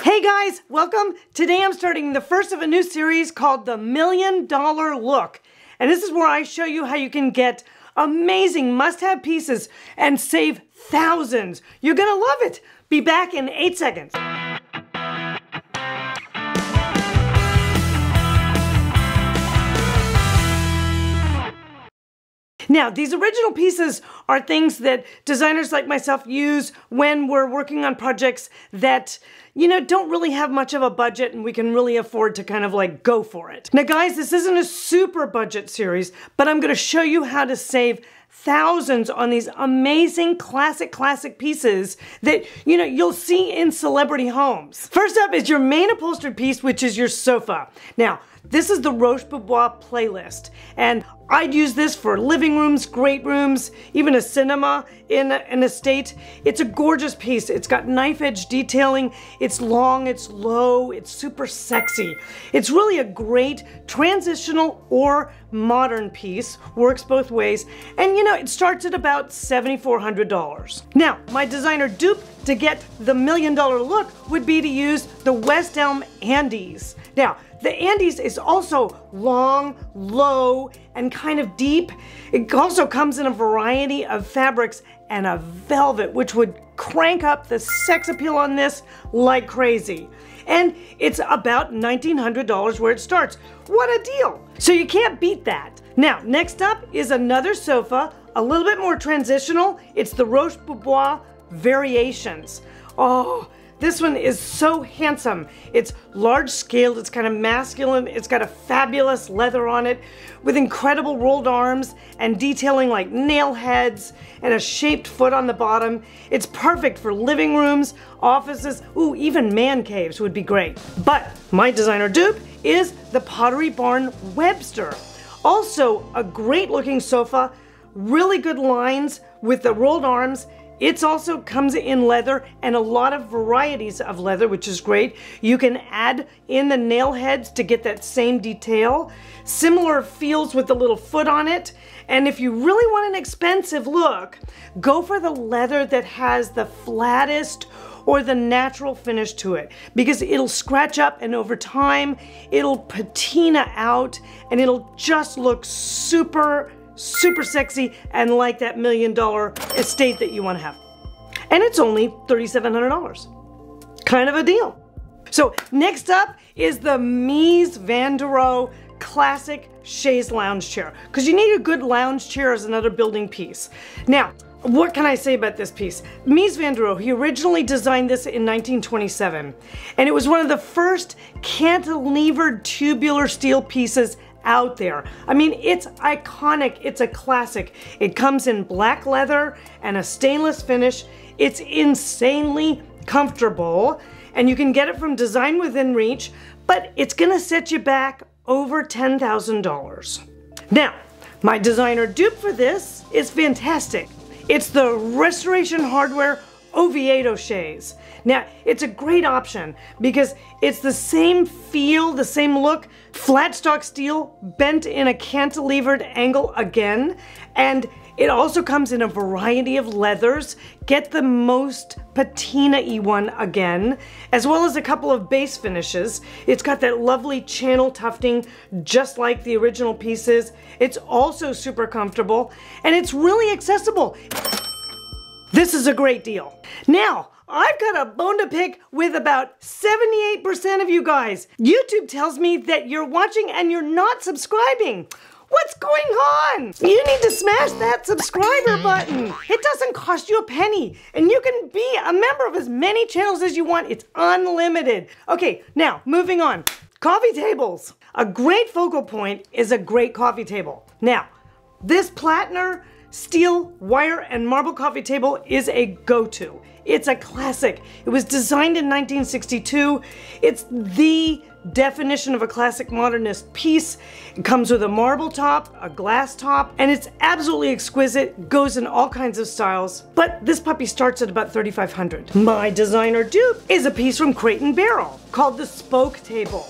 Hey guys, welcome. Today I'm starting the first of a new series called the $1 Million Look. And this is where I show you how you can get amazing must-have pieces and save thousands. You're gonna love it. Be back in 8 seconds. Now, these original pieces are things that designers like myself use when we're working on projects that, you know, don't really have much of a budget and we can really afford to kind of like go for it. Now guys, this isn't a super budget series, but I'm going to show you how to save thousands on these amazing classic pieces that, you know, you'll see in celebrity homes. First up is your main upholstered piece, which is your sofa. Now, this is the Roche Bobois playlist, and I'd use this for living rooms, great rooms, even a cinema in an estate. It's a gorgeous piece. It's got knife edge detailing. It's long, it's low, it's super sexy. It's really a great transitional or modern piece. Works both ways. And you know, it starts at about $7,400. Now, my designer dupe to get the $1 Million Look would be to use the West Elm Andes. Now, the Andes is also long, low, and kind of deep. It also comes in a variety of fabrics and a velvet, which would crank up the sex appeal on this like crazy. And it's about $1,900 where it starts. What a deal! So you can't beat that. Now, next up is another sofa, a little bit more transitional. It's the Roche Bobois Variations. Oh, this one is so handsome. It's large scaled, it's kind of masculine, it's got a fabulous leather on it with incredible rolled arms and detailing like nail heads and a shaped foot on the bottom. It's perfect for living rooms, offices, ooh, even man caves would be great. But my designer dupe is the Pottery Barn WEBSTER. Also a great looking sofa, really good lines with the rolled arms. It also comes in leather and a lot of varieties of leather, which is great. You can add in the nail heads to get that same detail. Similar feels with the little foot on it. And if you really want an expensive look, go for the leather that has the flattest or the natural finish to it, because it'll scratch up and over time, it'll patina out and it'll just look super sexy and like that $1 million estate that you want to have. And it's only $3,700. Kind of a deal. So next up is the Mies Van Der Rohe classic chaise lounge chair, because you need a good lounge chair as another building piece. Now, what can I say about this piece? Mies Van Der Rohe, he originally designed this in 1927, and it was one of the first cantilevered tubular steel pieces out there. I mean, it's iconic, it's a classic. It comes in black leather and a stainless finish. It's insanely comfortable, and you can get it from Design Within Reach, but it's gonna set you back over $10,000. Now, my designer dupe for this is fantastic. It's the Restoration Hardware OVIEDO chaise. Now, it's a great option because it's the same feel, the same look, flat stock steel, bent in a cantilevered angle again, and it also comes in a variety of leathers. Get the most patina-y one again, as well as a couple of base finishes. It's got that lovely channel tufting, just like the original pieces. It's also super comfortable, and it's really accessible. This is a great deal. Now, I've got a bone to pick with about 78% of you guys. YouTube tells me that you're watching and you're not subscribing. What's going on? You need to smash that subscriber button. It doesn't cost you a penny, and you can be a member of as many channels as you want. It's unlimited. Okay, now moving on. Coffee tables. A great focal point is a great coffee table. Now, this PLATNER steel, wire, and marble coffee table is a go-to. It's a classic. It was designed in 1962. It's the definition of a classic modernist piece. It comes with a marble top, a glass top, and it's absolutely exquisite. Goes in all kinds of styles, but this puppy starts at about $3,500. My designer dupe is a piece from Crate & Barrel called the Spoke Table.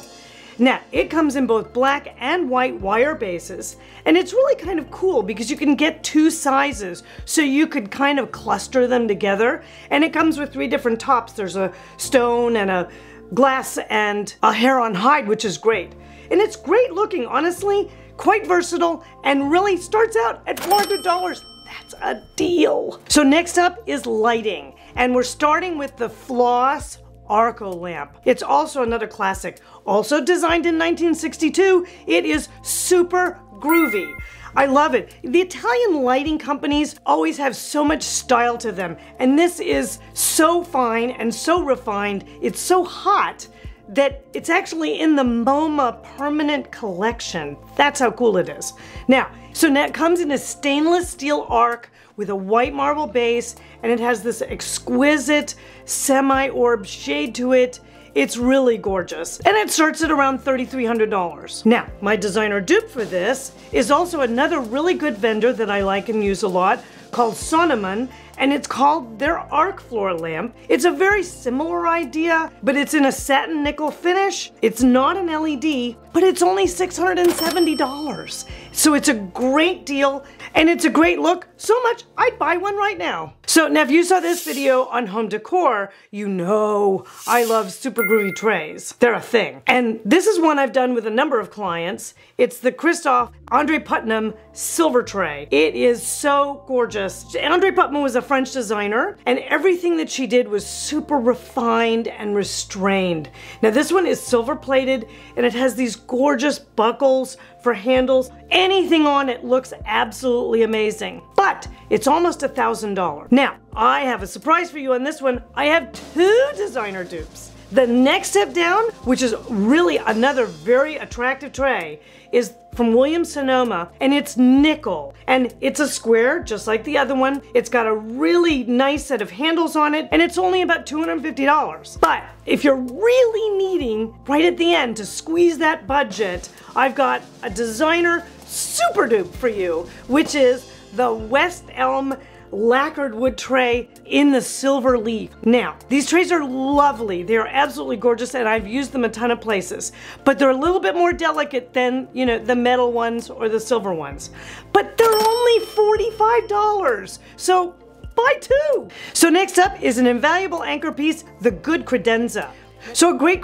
Now, it comes in both black and white wire bases, and it's really kind of cool because you can get two sizes, so you could kind of cluster them together, and it comes with 3 different tops. There's a stone and a glass and a hair on hide, which is great. And it's great looking, honestly, quite versatile, and really starts out at $400. That's a deal. So next up is lighting, and we're starting with the FLOS ARCO lamp. It's also another classic. Also designed in 1962, it is super groovy. I love it. The Italian lighting companies always have so much style to them, and this is so fine and so refined. It's so hot that it's actually in the MoMA permanent collection. That's how cool it is. Now it comes in a stainless steel arc with a white marble base, and it has this exquisite semi-orb shade to it. It's really gorgeous, and it starts at around $3,300. Now, my designer dupe for this is also another really good vendor that I like and use a lot, called Sonneman, and it's called their arc floor lamp. It's a very similar idea, but it's in a satin nickel finish. It's not an LED, but it's only $670. So it's a great deal, and it's a great look, so much I'd buy one right now. So now if you saw this video on home decor, you know I love super groovy trays. They're a thing. And this is one I've done with a number of clients. It's the CHRISTOFLE ANDREE PUTMAN Silvertray. It is so gorgeous. ANDREE PUTMAN was a French designer, and everything that she did was super refined and restrained. Now this one is silver plated, and it has these gorgeous buckles for handles. Anything on it looks absolutely amazing, but it's almost $1,000. Now, I have a surprise for you on this one. I have two designer dupes. The next step down, which is really another very attractive tray, is from Sonoma, and it's nickel. And it's a square, just like the other one. It's got a really nice set of handles on it, and it's only about $250. But if you're really needing, right at the end, to squeeze that budget, I've got a designer super dupe for you, which is the West Elm lacquered wood tray in the silver leaf. Now, these trays are lovely. They are absolutely gorgeous, and I've used them a ton of places, but they're a little bit more delicate than, you know, the metal ones or the silver ones. But they're only $45, so buy two. So next up is an invaluable anchor piece, the good credenza. So a great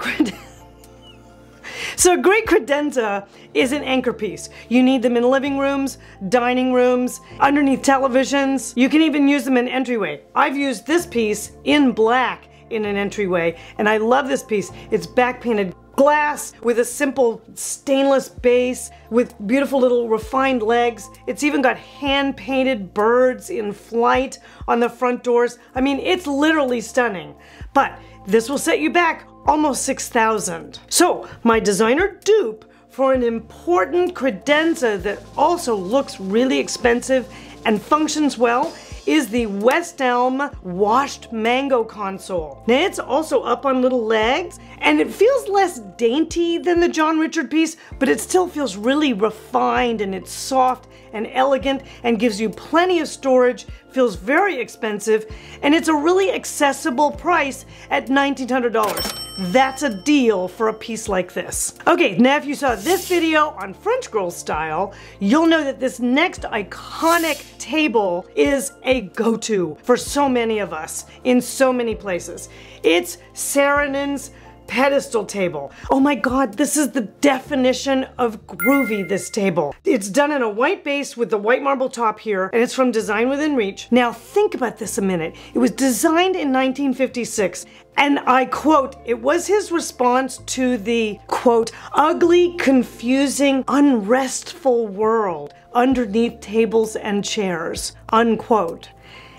credenza is an anchor piece. You need them in living rooms, dining rooms, underneath televisions. You can even use them in entryway. I've used this piece in black in an entryway, and I love this piece. It's back painted glass with a simple stainless base with beautiful little refined legs. It's even got hand painted birds in flight on the front doors. I mean, it's literally stunning. But this will set you back almost $6,000. So my designer dupe for an important credenza that also looks really expensive and functions well is the West Elm washed mango console. Now it's also up on little legs, and it feels less dainty than the John Richard piece, but it still feels really refined, and it's soft and elegant and gives you plenty of storage, feels very expensive, and it's a really accessible price at $1,900. That's a deal for a piece like this. Okay, now if you saw this video on French girl style, you'll know that this next iconic table is a go-to for so many of us in so many places. It's Saarinen pedestal table. Oh my God, this is the definition of groovy, this table. It's done in a white base with the white marble top here, and it's from Design Within Reach. Now think about this a minute. It was designed in 1956, and I quote, it was his response to the, quote, ugly, confusing, unrestful world underneath tables and chairs, unquote.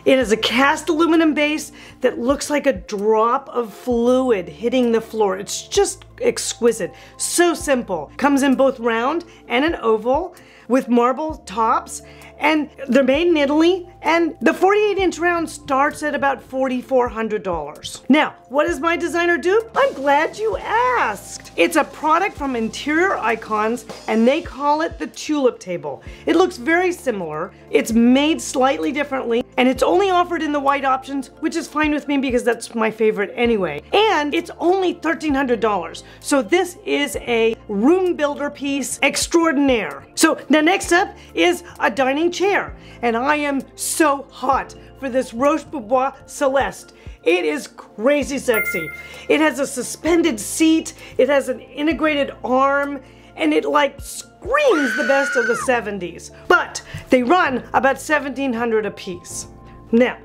It has a cast aluminum base that looks like a drop of fluid hitting the floor. It's just exquisite. So simple. Comes in both round and an oval with marble tops, and they're made in Italy, and the 48-inch round starts at about $4,400. Now, what is my designer dupe? I'm glad you asked. It's a product from Interior Icons, and they call it the Tulip table. It looks very similar. It's made slightly differently, and it's only offered in the white options, which is fine with me because that's my favorite anyway. And it's only $1,300. So this is a room builder piece extraordinaire. So now next up is a dining chair, and I am so hot for this Roche Bobois Celeste. It is crazy sexy. It has a suspended seat, it has an integrated arm, and it like screams the best of the 70s. But they run about $1,700 a piece. Now,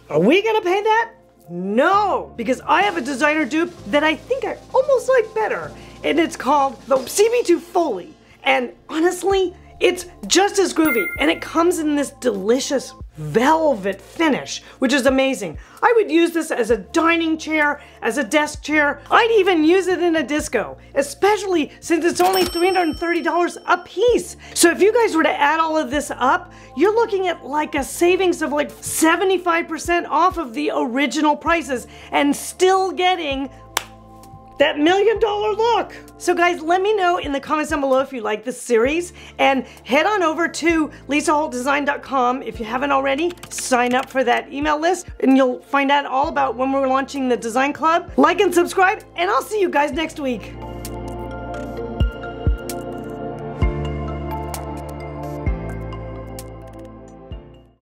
are we gonna pay that? No, because I have a designer dupe that I think I almost like better, and it's called the CB2 Foley. And honestly, it's just as groovy, and it comes in this delicious velvet finish, which is amazing. I would use this as a dining chair, as a desk chair. I'd even use it in a disco, especially since it's only $330 a piece. So if you guys were to add all of this up, you're looking at like a savings of like 75% off of the original prices and still getting that $1 million look. So guys, let me know in the comments down below if you like this series, and head on over to lisaholtdesign.com if you haven't already. Sign up for that email list and you'll find out all about when we're launching the design club. Like and subscribe, and I'll see you guys next week.